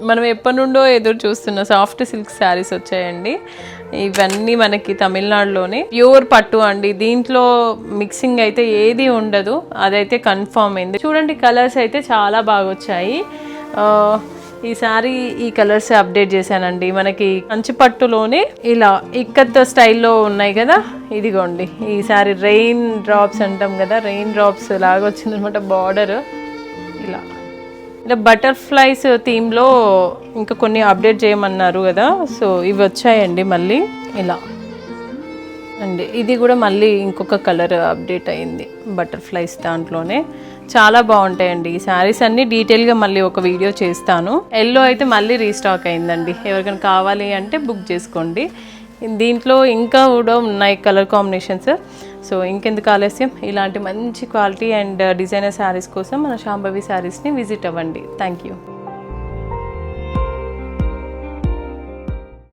మనం ఎప్పటి నుండో ఎదురు చూస్తున్న సాఫ్ట్ సిల్క్ శారీస్ వచ్చాయండి. ఇవన్నీ మనకి తమిళనాడులోనే ప్యూర్ పట్టు అండి. దీంట్లో మిక్సింగ్ అయితే ఏది ఉండదు, అదైతే కన్ఫర్మ్ అయింది. చూడండి కలర్స్ అయితే చాలా బాగా వచ్చాయి. ఈ శారీ ఈ కలర్స్ అప్డేట్ చేశానండి. మనకి కంచి పట్టులోనే ఇలా ఇక్కత్ స్టైల్లో ఉన్నాయి కదా, ఇదిగోండి ఈ శారీ రెయిన్ డ్రాప్స్ అంటాం కదా, రెయిన్ డ్రాప్స్ లాగా వచ్చింది అనమాట బార్డర్. ఇలా ఇలా బటర్ఫ్లైస్ థీమ్లో ఇంకా కొన్ని అప్డేట్ చేయమన్నారు కదా, సో ఇవి వచ్చాయండి మళ్ళీ ఇలా అండి. ఇది కూడా మళ్ళీ ఇంకొక కలర్ అప్డేట్ అయింది బటర్ఫ్లైస్ దాంట్లోనే. చాలా బాగుంటాయండి ఈ శారీస్ అన్ని. డీటెయిల్గా మళ్ళీ ఒక వీడియో చేస్తాను. ఎల్లో అయితే మళ్ళీ రీస్టాక్ అయిందండి, ఎవరికైనా కావాలి అంటే బుక్ చేసుకోండి. దీంట్లో ఇంకా కూడా ఉన్నాయి కలర్ కాంబినేషన్స్. సో ఇంకెందుకు ఆలస్యం, ఇలాంటి మంచి క్వాలిటీ అండ్ డిజైనర్ శారీస్ కోసం మన శాంభవి శారీస్ని విజిట్ అవ్వండి. Thank you.